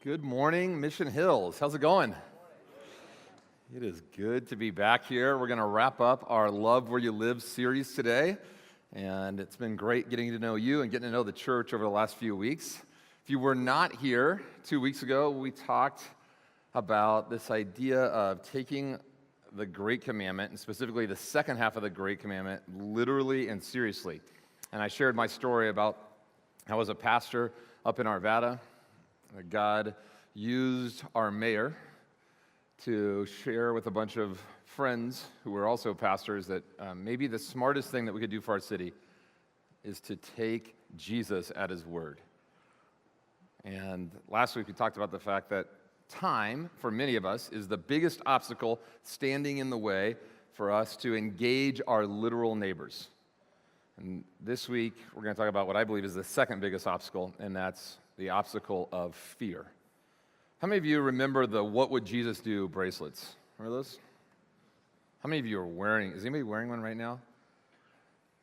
Good morning, Mission Hills. How's it going? It is good to be back here. We're going to wrap up our Love Where You Live series today, and it's been great getting to know you and getting to know the church over the last few weeks. If you were not here 2 weeks ago, we talked about this idea of taking the Great Commandment, and specifically the second half of the Great Commandment, literally and seriously. And I shared my story about how, as a pastor up in Arvada, God used our mayor to share with a bunch of friends who were also pastors that maybe the smartest thing that we could do for our city is to take Jesus at his word. And last week we talked about the fact that time, for many of us, is the biggest obstacle standing in the way for us to engage our literal neighbors. And this week we're going to talk about what I believe is the second biggest obstacle, and that's the obstacle of fear. How many of you remember the "What Would Jesus Do" bracelets? Remember those? How many of you are wearing? Is anybody wearing one right now?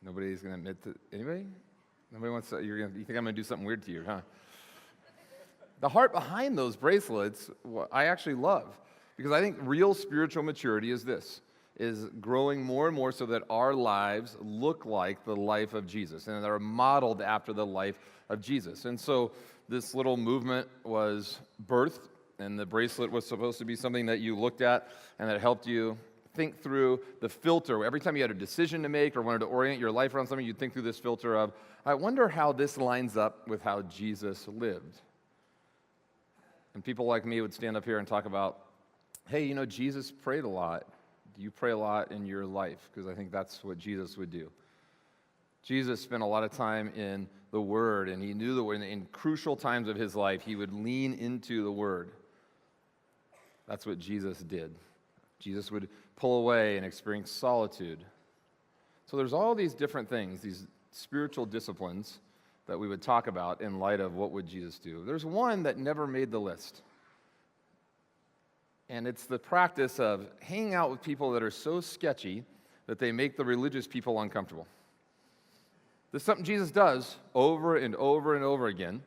Nobody's going to admit to anybody. Nobody wants to. You think I'm going to do something weird to you, huh? The heart behind those bracelets, I actually love, because I think real spiritual maturity is this: is growing more and more so that our lives look like the life of Jesus and they're modeled after the life of Jesus. And so this little movement was birthed, and the bracelet was supposed to be something that you looked at and that helped you think through the filter. Every time you had a decision to make or wanted to orient your life around something, you'd think through this filter of, I wonder how this lines up with how Jesus lived. And people like me would stand up here and talk about, hey, you know, Jesus prayed a lot. Do you pray a lot in your life? Because I think that's what Jesus would do. Jesus spent a lot of time in the Word, and he knew the Word. In crucial times of his life, he would lean into the Word. That's what Jesus did. Jesus would pull away and experience solitude. So there's all these different things, these spiritual disciplines that we would talk about in light of what would Jesus do. There's one that never made the list. And it's the practice of hanging out with people that are so sketchy that they make the religious people uncomfortable. This is something Jesus does over and over and over again,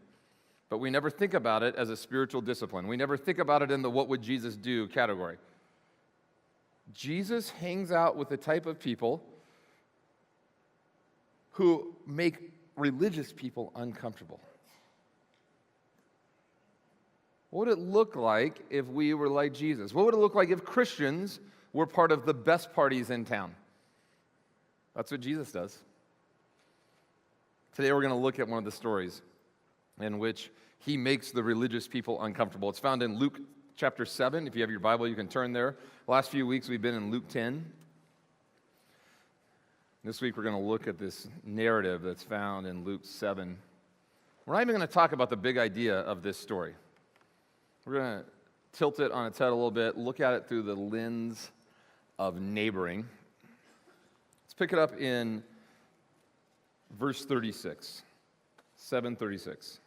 but we never think about it as a spiritual discipline. We never think about it in the "what would Jesus do" category. Jesus hangs out with the type of people who make religious people uncomfortable. What would it look like if we were like Jesus? What would it look like if Christians were part of the best parties in town? That's what Jesus does. Today we're going to look at one of the stories in which he makes the religious people uncomfortable. It's found in Luke chapter 7. If you have your Bible, you can turn there. The last few weeks we've been in Luke 10. This week we're going to look at this narrative that's found in Luke 7. We're not even going to talk about the big idea of this story. We're going to tilt it on its head a little bit, look at it through the lens of neighboring. Let's pick it up in verse 36, 7:36.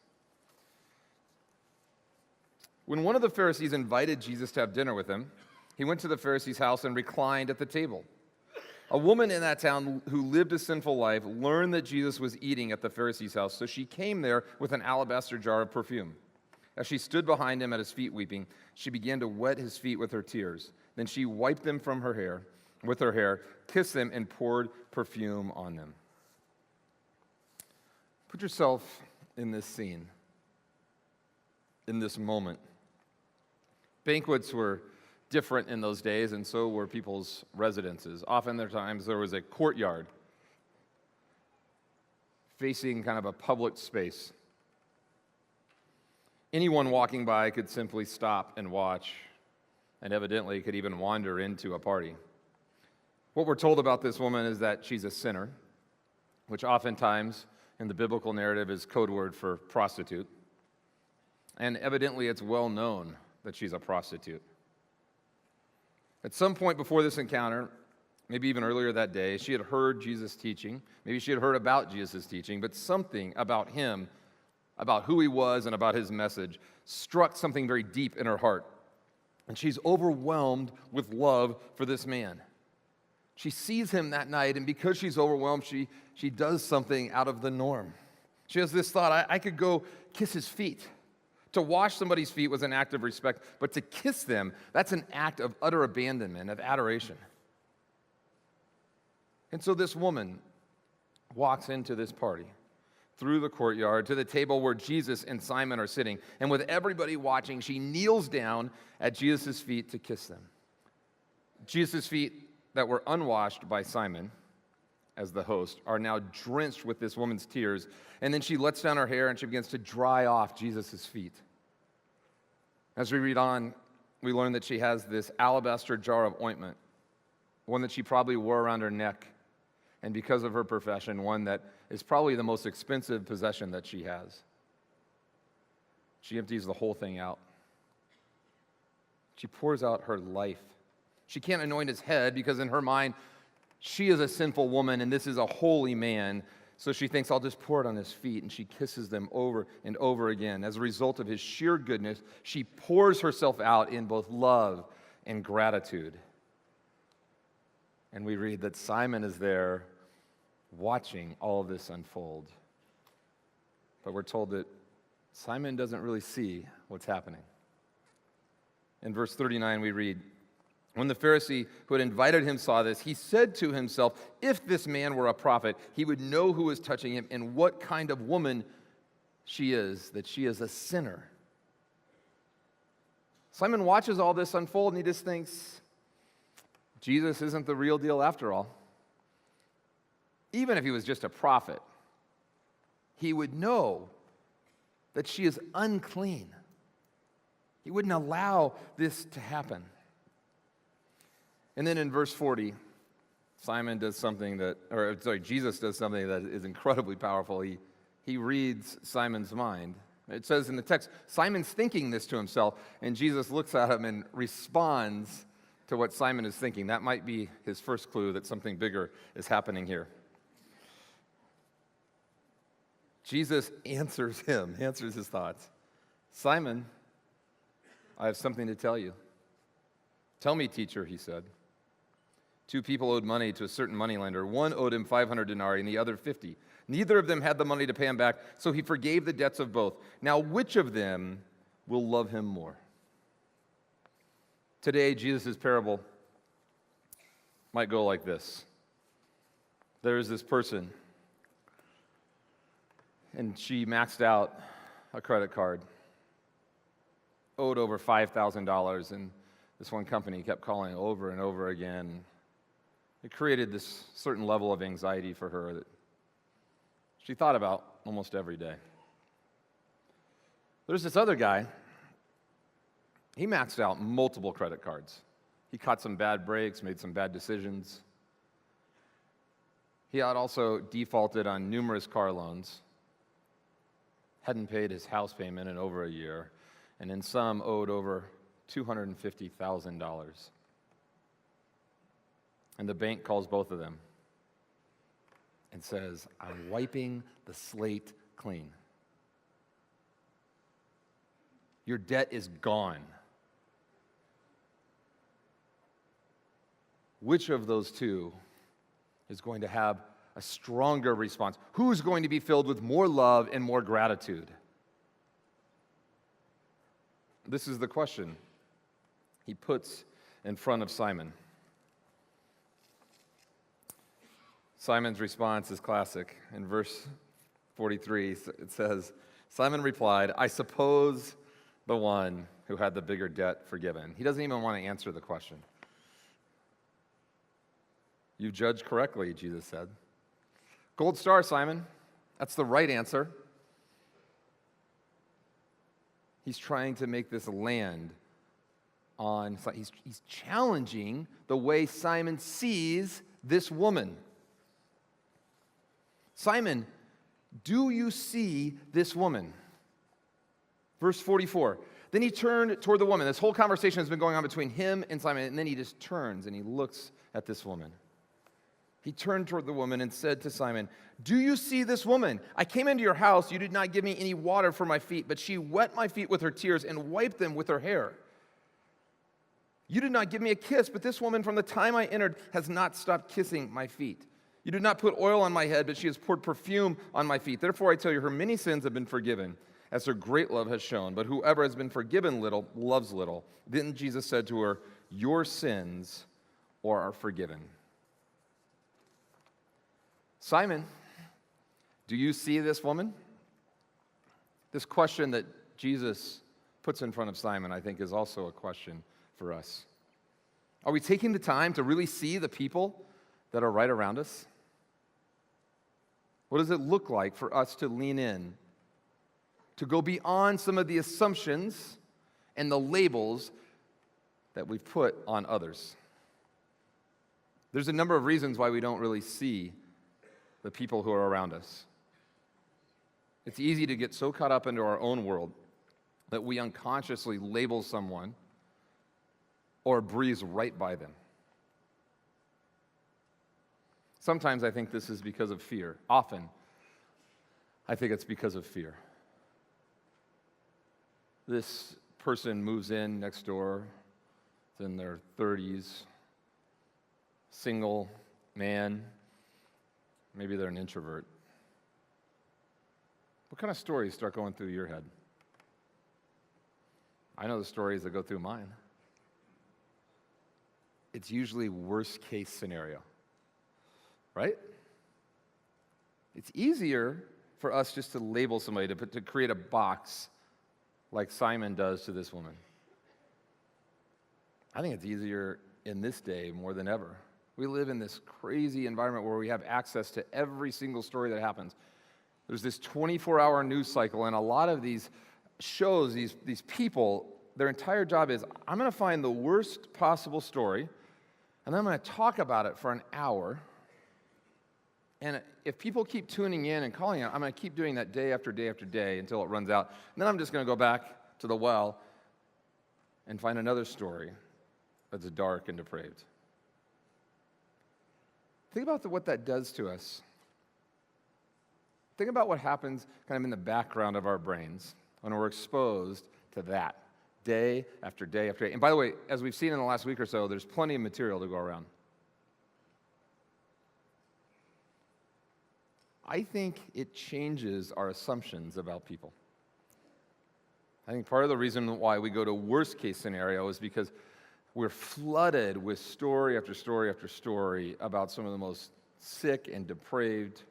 When one of the Pharisees invited Jesus to have dinner with him, he went to the Pharisee's house and reclined at the table. A woman in that town who lived a sinful life learned that Jesus was eating at the Pharisee's house, so she came there with an alabaster jar of perfume. As she stood behind him at his feet weeping, she began to wet his feet with her tears. Then she wiped them from her hair, with her hair, kissed them, and poured perfume on them. Put yourself in this scene, in this moment. Banquets were different in those days, and so were people's residences. Oftentimes there was a courtyard facing kind of a public space. Anyone walking by could simply stop and watch, and evidently could even wander into a party. What we're told about this woman is that she's a sinner, which oftentimes in the biblical narrative is code word for prostitute. And evidently it's well known that she's a prostitute. At some point before this encounter, maybe even earlier that day, she had heard Jesus teaching. Maybe she had heard about Jesus' teaching, but something about him, about who he was and about his message, struck something very deep in her heart. And she's overwhelmed with love for this man. She sees him that night, and because she's overwhelmed, she does something out of the norm. She has this thought, I could go kiss his feet. To wash somebody's feet was an act of respect, but to kiss them, that's an act of utter abandonment, of adoration. And so this woman walks into this party, through the courtyard, to the table where Jesus and Simon are sitting. And with everybody watching, she kneels down at Jesus' feet to kiss them. Jesus' feet that were unwashed by Simon, as the host, are now drenched with this woman's tears. And then she lets down her hair and she begins to dry off Jesus' feet. As we read on, we learn that she has this alabaster jar of ointment, one that she probably wore around her neck, and because of her profession, one that is probably the most expensive possession that she has. She empties the whole thing out. She pours out her life. She can't anoint his head because in her mind, she is a sinful woman and this is a holy man. So she thinks, I'll just pour it on his feet, and she kisses them over and over again. As a result of his sheer goodness, she pours herself out in both love and gratitude. And we read that Simon is there watching all of this unfold. But we're told that Simon doesn't really see what's happening. In verse 39, we read, when the Pharisee who had invited him saw this, he said to himself, if this man were a prophet, he would know who is touching him and what kind of woman she is, that she is a sinner. Simon watches all this unfold and he just thinks, Jesus isn't the real deal after all. Even if he was just a prophet, he would know that she is unclean. He wouldn't allow this to happen. And then in verse 40, Jesus does something that is incredibly powerful. He reads Simon's mind. It says in the text, Simon's thinking this to himself, and Jesus looks at him and responds to what Simon is thinking. That might be his first clue that something bigger is happening here. Jesus answers his thoughts. Simon, I have something to tell you. Tell me, teacher, he said. 2 people owed money to a certain moneylender. One owed him 500 denarii and the other 50. Neither of them had the money to pay him back, so he forgave the debts of both. Now, which of them will love him more? Today, Jesus' parable might go like this. There is this person, and she maxed out a credit card, owed over $5,000, and this one company kept calling over and over again. It created this certain level of anxiety for her that she thought about almost every day. There's this other guy. He maxed out multiple credit cards. He caught some bad breaks, made some bad decisions. He had also defaulted on numerous car loans, hadn't paid his house payment in over a year, and in some owed over $250,000. And the bank calls both of them and says, I'm wiping the slate clean. Your debt is gone. Which of those two is going to have a stronger response? Who's going to be filled with more love and more gratitude? This is the question he puts in front of Simon. Simon's response is classic. In verse 43, it says, Simon replied, I suppose the one who had the bigger debt forgiven. He doesn't even want to answer the question. You judged correctly, Jesus said. Gold star, Simon. That's the right answer. He's trying to make this land on, he's challenging the way Simon sees this woman. Simon, do you see this woman? Verse 44. Then he turned toward the woman. This whole conversation has been going on between him and Simon, and then he just turns and he looks at this woman. He turned toward the woman and said to Simon, do you see this woman? I came into your house. You did not give me any water for my feet, but she wet my feet with her tears and wiped them with her hair. You did not give me a kiss, but this woman from the time I entered has not stopped kissing my feet. You did not put oil on my head, but she has poured perfume on my feet. Therefore, I tell you, her many sins have been forgiven, as her great love has shown. But whoever has been forgiven little loves little. Then Jesus said to her, your sins are forgiven. Simon, do you see this woman? This question that Jesus puts in front of Simon, I think, is also a question for us. Are we taking the time to really see the people that are right around us? What does it look like for us to lean in, to go beyond some of the assumptions and the labels that we've put on others? There's a number of reasons why we don't really see the people who are around us. It's easy to get so caught up into our own world that we unconsciously label someone or breeze right by them. Sometimes I think this is because of fear. Often, I think it's because of fear. This person moves in next door, it's in their 30s, single man, maybe they're an introvert. What kind of stories start going through your head? I know the stories that go through mine. It's usually worst case scenario, right? It's easier for us just to label somebody, to create a box like Simon does to this woman. I think it's easier in this day more than ever. We live in this crazy environment where we have access to every single story that happens. There's this 24-hour news cycle, and a lot of these shows, these people, their entire job is, I'm going to find the worst possible story, and then I'm going to talk about it for an hour. And if people keep tuning in and calling it, I'm going to keep doing that day after day after day until it runs out. And then I'm just going to go back to the well and find another story that's dark and depraved. Think about what that does to us. Think about what happens kind of in the background of our brains when we're exposed to that day after day after day. And by the way, as we've seen in the last week or so, there's plenty of material to go around. I think it changes our assumptions about people. I think part of the reason why we go to worst case scenario is because we're flooded with story after story after story about some of the most sick and depraved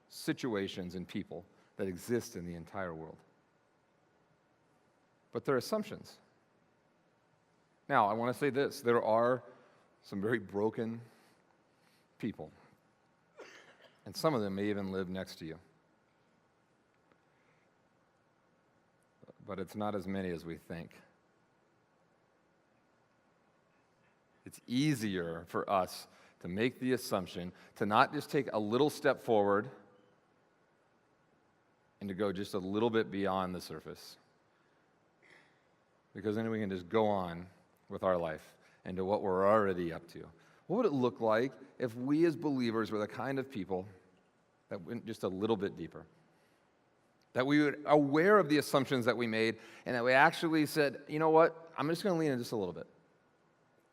situations and people that exist in the entire world. But they're assumptions. Now, I want to say this. There are some very broken people. And some of them may even live next to you. But it's not as many as we think. It's easier for us to make the assumption to not just take a little step forward and to go just a little bit beyond the surface. Because then we can just go on with our life and to what we're already up to. What would it look like if we as believers were the kind of people that went just a little bit deeper? That we were aware of the assumptions that we made and that we actually said, you know what, I'm just going to lean in just a little bit.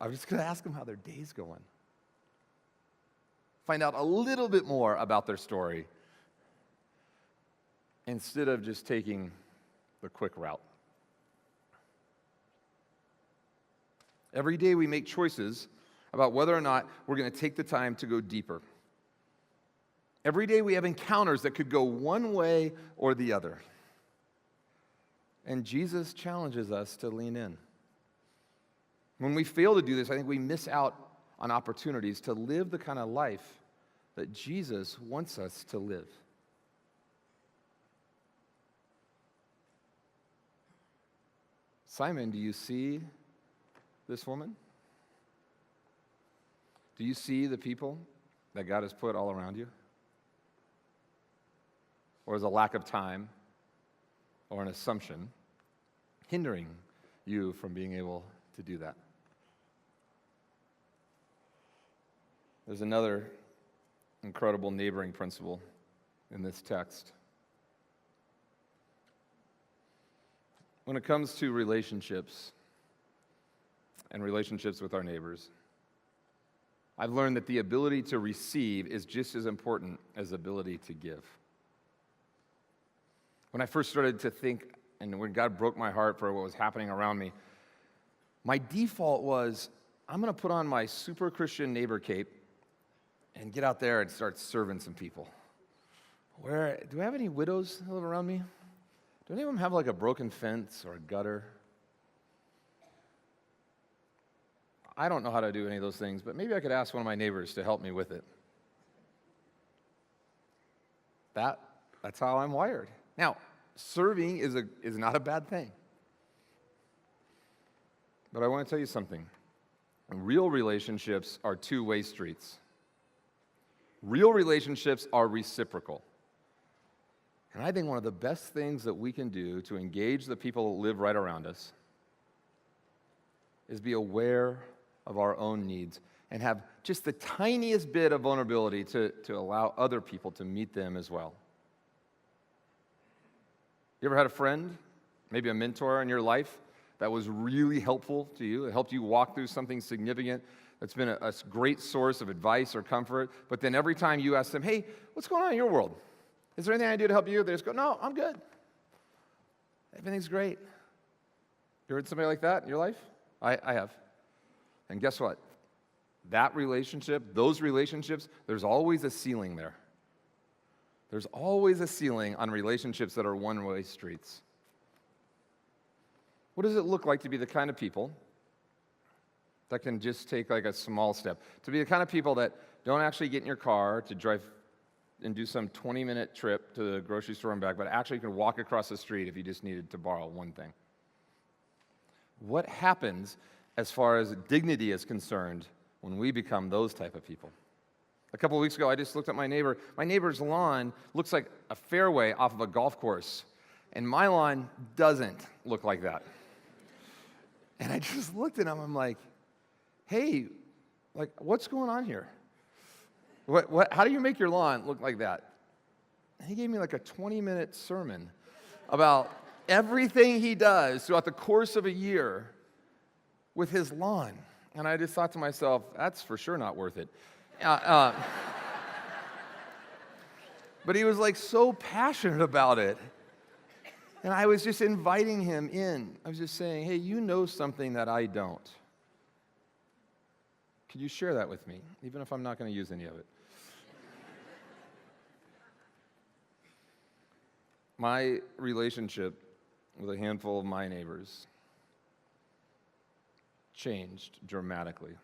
I'm just going to ask them how their day's going. Find out a little bit more about their story instead of just taking the quick route. Every day we make choices about whether or not we're going to take the time to go deeper. Every day we have encounters that could go one way or the other. And Jesus challenges us to lean in. When we fail to do this, I think we miss out on opportunities to live the kind of life that Jesus wants us to live. Simon, do you see this woman? Do you see the people that God has put all around you? Or is a lack of time or an assumption hindering you from being able to do that? There's another incredible neighboring principle in this text. When it comes to relationships and relationships with our neighbors, I've learned that the ability to receive is just as important as the ability to give. When I first started to think, and when God broke my heart for what was happening around me, my default was, I'm going to put on my super Christian neighbor cape and get out there and start serving some people. Do I have any widows that live around me? Do any of them have like a broken fence or a gutter? I don't know how to do any of those things, but maybe I could ask one of my neighbors to help me with it. That's how I'm wired. Now, serving is not a bad thing. But I want to tell you something. Real relationships are two-way streets. Real relationships are reciprocal. And I think one of the best things that we can do to engage the people that live right around us is be aware of our own needs and have just the tiniest bit of vulnerability to allow other people to meet them as well. You ever had a friend, maybe a mentor in your life, that was really helpful to you? It helped you walk through something significant that's been a great source of advice or comfort, but then every time you ask them, hey, what's going on in your world? Is there anything I can do to help you? They just go, no, I'm good. Everything's great. You heard somebody like that in your life? I have. And guess what? That relationship, those relationships, there's always a ceiling there. There's always a ceiling on relationships that are one-way streets. What does it look like to be the kind of people that can just take like a small step? To be the kind of people that don't actually get in your car to drive and do some 20-minute trip to the grocery store and back, but actually can walk across the street if you just needed to borrow one thing. What happens as far as dignity is concerned when we become those type of people? A couple of weeks ago, I just looked at my neighbor. My neighbor's lawn looks like a fairway off of a golf course, and my lawn doesn't look like that. And I just looked at him, I'm like, hey, like, what's going on here? How do you make your lawn look like that? And he gave me like a 20-minute sermon about everything he does throughout the course of a year with his lawn. And I just thought to myself, that's for sure not worth it. But he was like so passionate about it. And I was just inviting him in. I was just saying, hey, you know something that I don't. Could you share that with me, even if I'm not going to use any of it? My relationship with a handful of my neighbors changed dramatically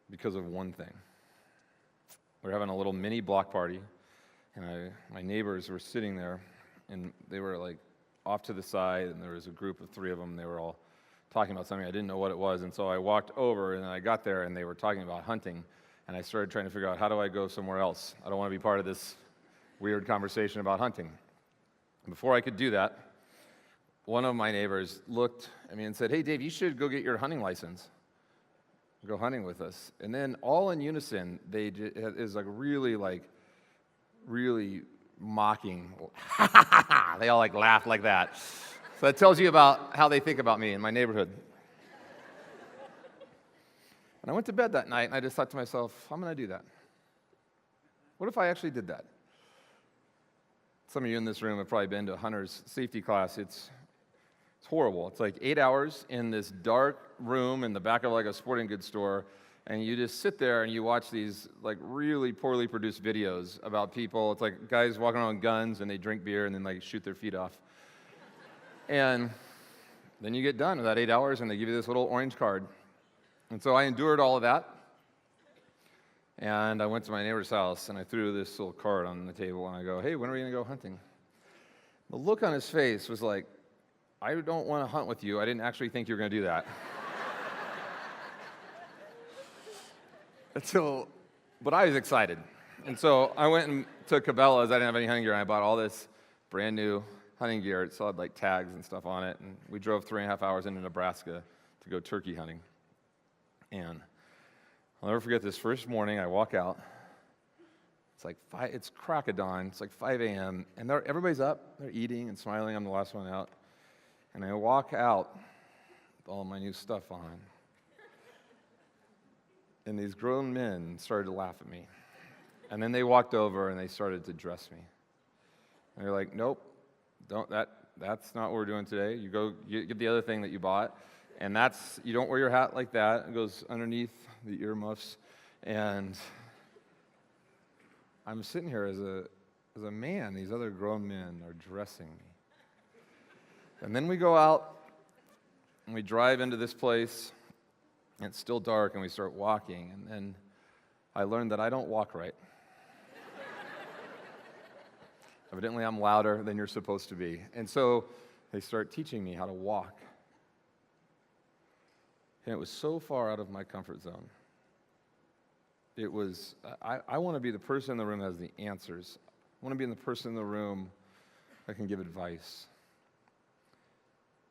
because of one thing. We were having a little mini block party, and my neighbors were sitting there, and they were like off to the side, and there was a group of three of them. They were all talking about something. I didn't know what it was, and so I walked over, and I got there, and they were talking about hunting, and I started trying to figure out, how do I go somewhere else? I don't want to be part of this weird conversation about hunting. Before I could do that, one of my neighbors looked at me and said, hey, Dave, you should go get your hunting license. Go hunting with us. And then all in unison, is really mocking. They all like laughed like that. So that tells you about how they think about me in my neighborhood. And I went to bed that night, and I just thought to myself, I'm going to do that. What if I actually did that? Some of you in this room have probably been to a hunter's safety class. It's horrible. It's like 8 hours in this dark room in the back of like a sporting goods store, and you just sit there and you watch these like really poorly produced videos about people. It's like guys walking around with guns, and they drink beer and then like shoot their feet off. And then you get done with that 8 hours, and they give you this little orange card. And so I endured all of that. And I went to my neighbor's house, and I threw this little card on the table, and I go, hey, when are we going to go hunting? The look on his face was like, I don't want to hunt with you. I didn't actually think you were going to do that. But I was excited. And so I went and took Cabela's. I didn't have any hunting gear, and I bought all this brand new hunting gear. It still had like tags and stuff on it. And we drove 3.5 hours into Nebraska to go turkey hunting. And I'll never forget this first morning. I walk out. It's like it's crack of dawn. It's like 5 a.m. And everybody's up. They're eating and smiling. I'm the last one out. And I walk out with all my new stuff on. And these grown men started to laugh at me. And then they walked over and they started to dress me. And they're like, nope, that's not what we're doing today. You go get the other thing that you bought. And you don't wear your hat like that. It goes underneath the earmuffs. And I'm sitting here as a man. These other grown men are dressing me. And then we go out and we drive into this place. And it's still dark and we start walking. And then I learned that I don't walk right. Evidently, I'm louder than you're supposed to be. And so they start teaching me how to walk. And it was so far out of my comfort zone. It was, I want to be the person in the room that has the answers. I want to be the person in the room that can give advice.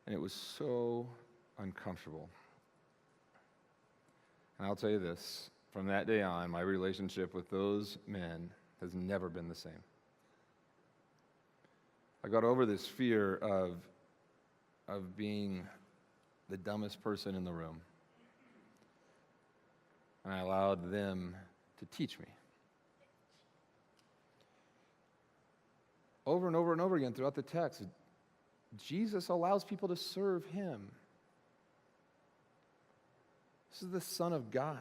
And it was so uncomfortable. And I'll tell you this, from that day on, my relationship with those men has never been the same. I got over this fear of being the dumbest person in the room. And I allowed them to teach me. Over and over and over again throughout the text, Jesus allows people to serve him. This is the Son of God.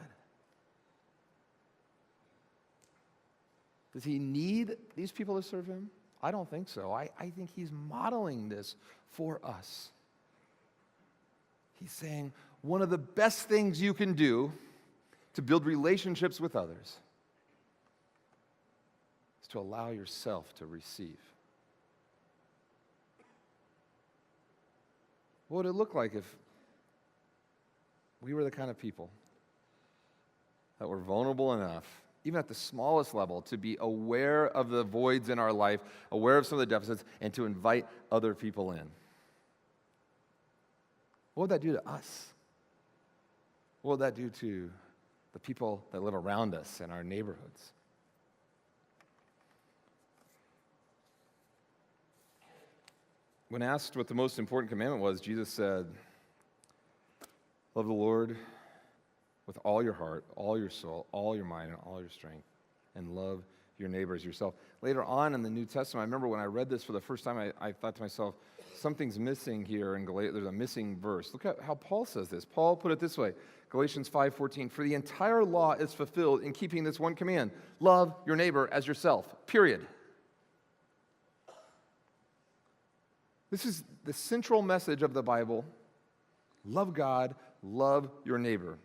Does he need these people to serve him? I don't think so. I think he's modeling this for us. He's saying one of the best things you can do to build relationships with others is to allow yourself to receive. What would it look like if we were the kind of people that were vulnerable enough, even at the smallest level, to be aware of the voids in our life, aware of some of the deficits, and to invite other people in? What would that do to us? What would that do to the people that live around us in our neighborhoods? When asked what the most important commandment was, Jesus said, love the Lord with all your heart, all your soul, all your mind, and all your strength, and love your neighbor as yourself. Later on in the New Testament, I remember when I read this for the first time, I thought to myself, something's missing here in Galatians. There's a missing verse. Look at how Paul says this. Paul put it this way, Galatians 5:14, for the entire law is fulfilled in keeping this one command, love your neighbor as yourself, period. This is the central message of the Bible. Love God, love your neighbor.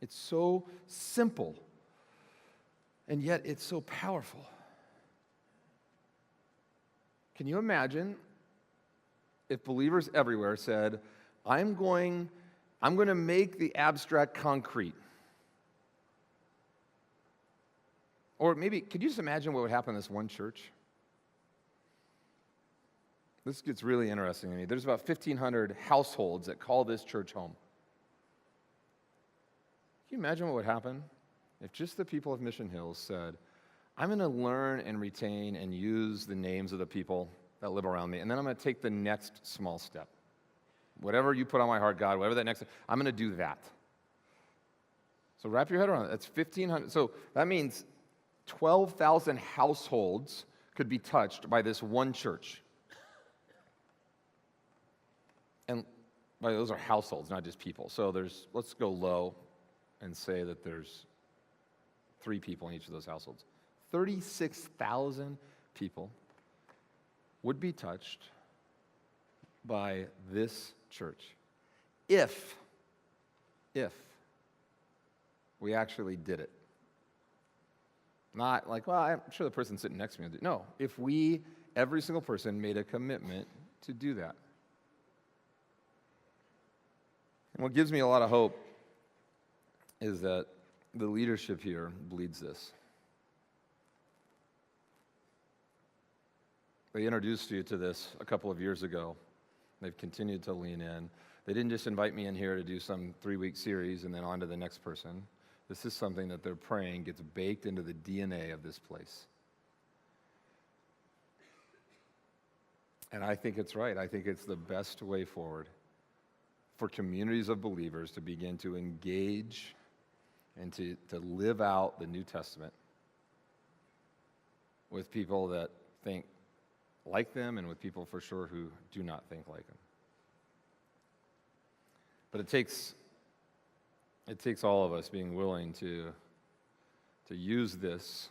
It's so simple, and yet it's so powerful. Can you imagine if believers everywhere said, I'm going to make the abstract concrete? Or maybe, could you just imagine what would happen in this one church? This gets really interesting to me. There's about 1,500 households that call this church home. Can you imagine what would happen if just the people of Mission Hills said, I'm going to learn and retain and use the names of the people that live around me, and then I'm going to take the next small step. Whatever you put on my heart, God, whatever that next, I'm going to do that. So wrap your head around it. That's 1,500. So that means 12,000 households could be touched by this one church. And by those are households, not just people. So let's go low and say that there's 3 people in each of those households. 36,000 people would be touched by this church if we actually did it. Not like, well, I'm sure the person sitting next to me will do it. No, if every single person made a commitment to do that. And what gives me a lot of hope is that the leadership here bleeds this. They introduced you to this a couple of years ago. They've continued to lean in. They didn't just invite me in here to do some 3-week series and then on to the next person. This is something that they're praying gets baked into the DNA of this place. And I think it's right. I think it's the best way forward for communities of believers to begin to engage and to live out the New Testament with people that think like them and with people for sure who do not think like them. But it takes all of us being willing to use this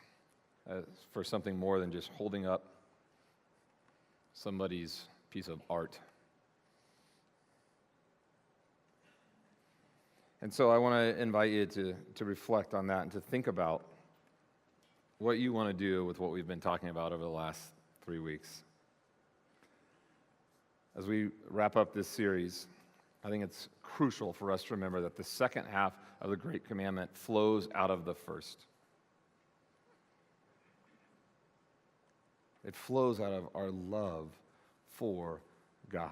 for something more than just holding up somebody's piece of art. And so I want to invite you to reflect on that and to think about what you want to do with what we've been talking about over the last 3 weeks. As we wrap up this series, I think it's crucial for us to remember that the second half of the Great Commandment flows out of the first. It flows out of our love for God.